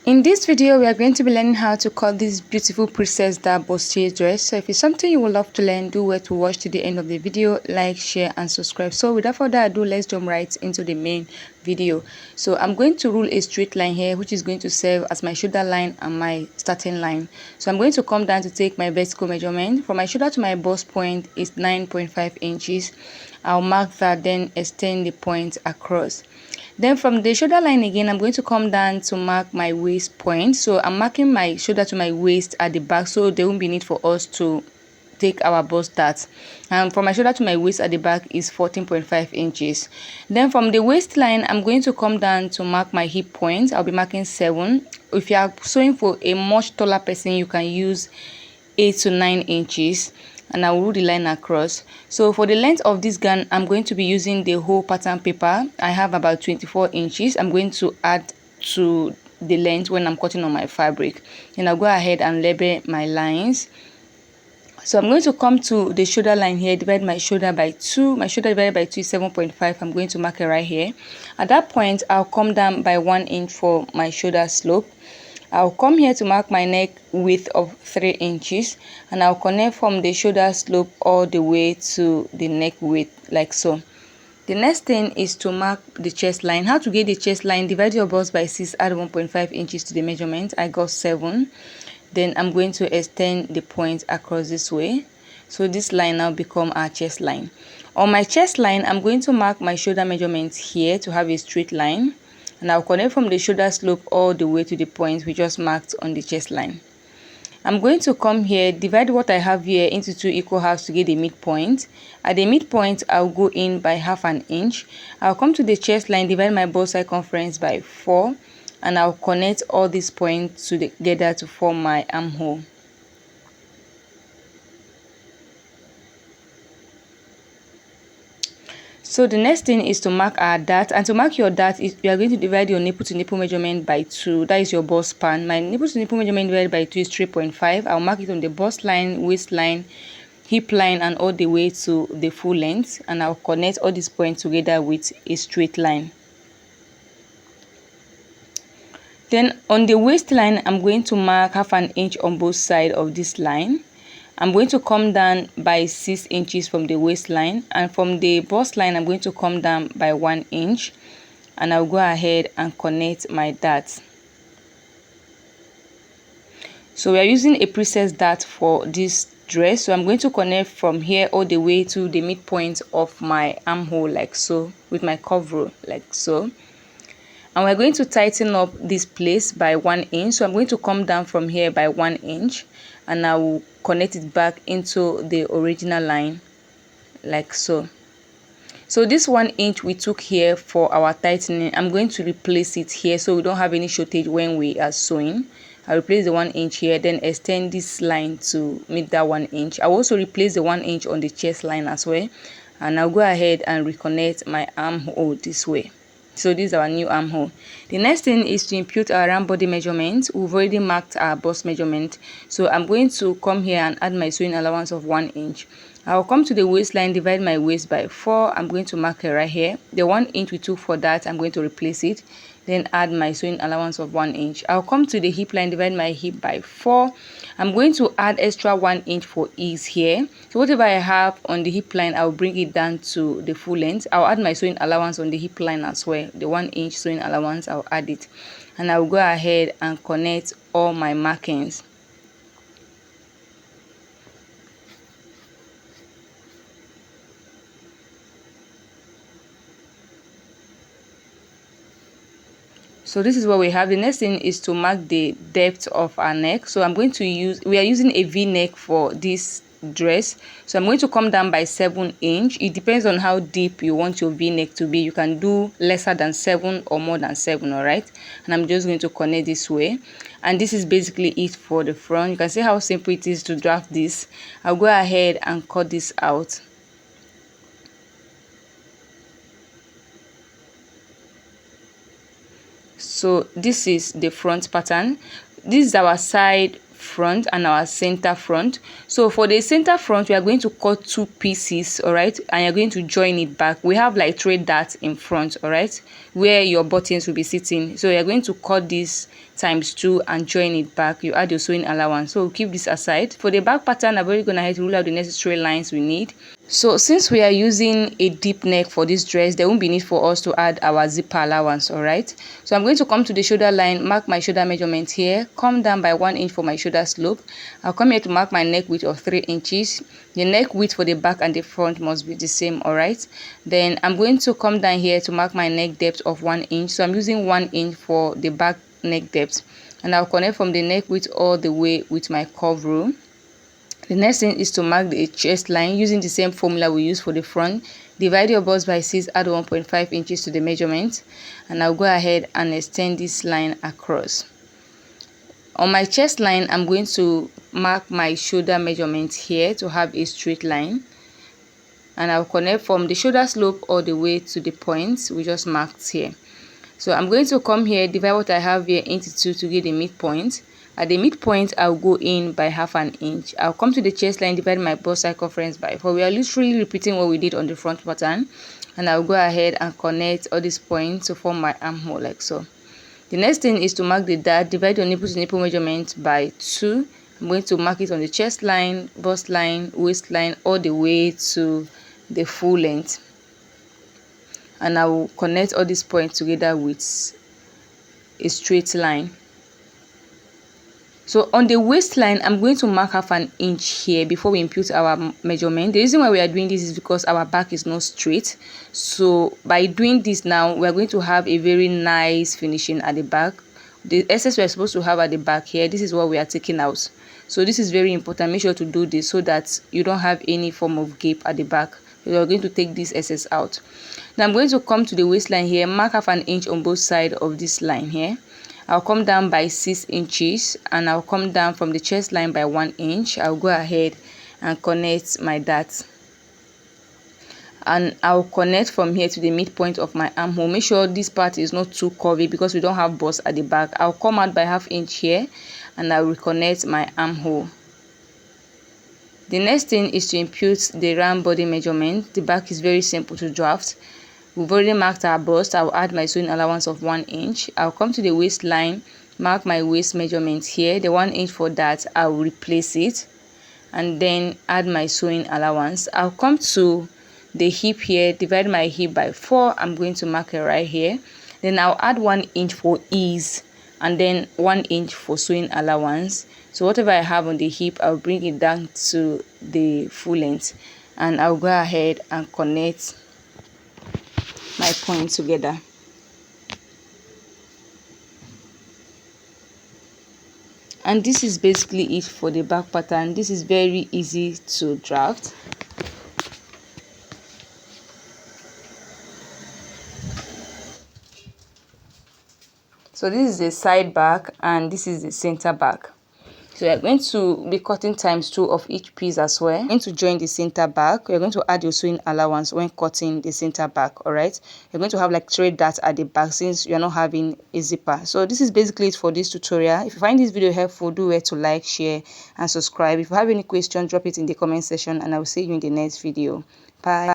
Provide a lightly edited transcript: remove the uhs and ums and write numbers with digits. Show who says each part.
Speaker 1: In this video, we are going to be learning how to cut this beautiful Princess Dior bustier dress. So if it's something you would love to learn, do well to watch to the end of the video, like, share and subscribe. So without further ado, let's jump right into the main video. So I'm going to rule a straight line here, which is going to serve as my shoulder line and my starting line. So I'm going to come down to take my vertical measurement. From my shoulder to my bust point is 9.5 inches. I'll mark that, then extend the point across. Then from the shoulder line again, I'm going to come down to mark my waist point. So I'm marking my shoulder to my waist at the back, so there won't be need for us to take our bust dart. And from my shoulder to my waist at the back is 14.5 inches. Then from the waistline, I'm going to come down to mark my hip point. I'll be marking 7. If you are sewing for a much taller person, you can use 8 to 9 inches. And I will rule the line across. So for the length of this gown, I'm going to be using the whole pattern paper. I have about 24 inches. I'm going to add to the length when I'm cutting on my fabric. And I'll go ahead and label my lines. So I'm going to come to the shoulder line here, divide my shoulder by 2. My shoulder divided by 2 is 7.5. I'm going to mark it right here. At that point, I'll come down by 1 inch for my shoulder slope. I'll come here to mark my neck width of 3 inches, and I'll connect from the shoulder slope all the way to the neck width, like so. The next thing is to mark the chest line. How to get the chest line? Divide your bust by 6, add 1.5 inches to the measurement. I got 7. Then I'm going to extend the point across this way. So this line now become our chest line. On my chest line, I'm going to mark my shoulder measurement here to have a straight line. And I'll connect from the shoulder slope all the way to the point we just marked on the chest line. I'm going to come here, divide what I have here into 2 equal halves to get the midpoint. At the midpoint, I'll go in by half an inch. I'll come to the chest line, divide my bust circumference by 4, and I'll connect all these points together to form my armhole. So the next thing is to mark our dart, and to mark your dart, you are going to divide your nipple to nipple measurement by 2. That is your bust span. My nipple to nipple measurement divided by 2 is 3.5. I'll mark it on the bust line, waistline, hip line, and all the way to the full length, and I'll connect all these points together with a straight line. Then on the waistline, I'm going to mark half an inch on both sides of this line. I'm going to come down by 6 inches from the waistline, and from the bust line I'm going to come down by 1 inch, and I'll go ahead and connect my dart. So we are using a princess dart for this dress, so I'm going to connect from here all the way to the midpoint of my armhole, like so, with my cover, like so. And we're going to tighten up this place by 1 inch. So I'm going to come down from here by 1 inch, and I will connect it back into the original line, like so. So this 1 inch we took here for our tightening, I'm going to replace it here so we don't have any shortage when we are sewing. I'll replace the 1 inch here, then extend this line to meet that 1 inch. I'll also replace the 1 inch on the chest line as well, and I'll go ahead and reconnect my armhole this way. So this is our new armhole. The next thing is to impute our round body measurement. We've already marked our bust measurement, so I'm going to come here and add my sewing allowance of 1 inch. I'll come to the waistline, divide my waist by 4. I'm going to mark it right here. The 1 inch we took for that, I'm going to replace it, then add my sewing allowance of 1 inch. I'll come to the hip line, divide my hip by 4. I'm going to add extra 1 inch for ease here. So whatever I have on the hip line, I'll bring it down to the full length. I'll add my sewing allowance on the hip line as well. The 1 inch sewing allowance, I'll add it, and I'll go ahead and connect all my markings. So this is what we have. The next thing is to mark the depth of our neck. So we are using a V-neck for this dress. So I'm going to come down by 7 inch. It depends on how deep you want your V-neck to be. You can do lesser than 7 or more than 7, all right? And I'm just going to connect this way. And this is basically it for the front. You can see how simple it is to draft this. I'll go ahead and cut this out. So this is the front pattern. This is our side front and our center front. So for the center front, we are going to cut 2 pieces, all right, and you're going to join it back. We have like 3 darts in front, all right. where your buttons will be sitting. So you're going to cut this ×2 and join it back. You add your sewing allowance. So we'll keep this aside. For the back pattern, I've already gone ahead to rule out the necessary lines we need. So since we are using a deep neck for this dress, there won't be need for us to add our zipper allowance. All right, so I'm going to come to the shoulder line, mark my shoulder measurement here, come down by 1 inch for my shoulder slope. I'll come here to mark my neck width of 3 inches. The neck width for the back and the front must be the same. All right, then I'm going to come down here to mark my neck depth of 1 inch. So I'm using 1 inch for the back neck depth, and I'll connect from the neck width all the way with my curve rule. The next thing is to mark the chest line using the same formula we use for the front. Divide your bust by 6, add 1.5 inches to the measurement, and I'll go ahead and extend this line across. On my chest line, I'm going to mark my shoulder measurement here to have a straight line, and I'll connect from the shoulder slope all the way to the points we just marked here. So I'm going to come here, divide what I have here into 2 to get the midpoint. At the midpoint, I'll go in by ½ an inch. I'll come to the chest line, divide my bust circumference by 4. We are literally repeating what we did on the front pattern. And I'll go ahead and connect all these points to form my armhole like so. The next thing is to mark the dart. Divide your nipple to nipple measurement by 2. I'm going to mark it on the chest line, bust line, waistline, all the way to the full length. And I will connect all these points together with a straight line. So on the waistline, I'm going to mark ½ an inch here before we impute our measurement. The reason why we are doing this is because our back is not straight. So by doing this now, we are going to have a very nice finishing at the back. The excess we are supposed to have at the back here, this is what we are taking out. So this is very important. Make sure to do this so that you don't have any form of gap at the back. We are going to take this excess out. Now I'm going to come to the waistline here, mark ½ an inch on both sides of this line here. I'll come down by 6 inches, and I'll come down from the chest line by 1 inch. I'll go ahead and connect my dart, and I'll connect from here to the midpoint of my armhole. Make sure this part is not too curvy because we don't have bust at the back. I'll come out by ½ inch here, and I'll reconnect my armhole. The next thing is to impute the round body measurement. The back is very simple to draft. We've already marked our bust. I'll add my sewing allowance of 1 inch. I'll come to the waistline, mark my waist measurement here. The 1 inch for that, I'll replace it, and then add my sewing allowance. I'll come to the hip here, divide my hip by 4. I'm going to mark it right here. Then I'll add 1 inch for ease, and then 1 inch for sewing allowance. So whatever I have on the hip, I'll bring it down to the full length, and I'll go ahead and connect my point together. And this is basically it for the back pattern. This is very easy to draft. So this is the side back, and this is the center back. So you're going to be cutting ×2 of each piece as well. You're going to join the center back. You're going to add your sewing allowance when cutting the center back. All right, you're going to have like 3 darts at the back since you're not having a zipper. So this is basically it for this tutorial. If you find this video helpful, do well to like, share and subscribe. If you have any question, drop it in the comment section, and I will see you in the next video. Bye.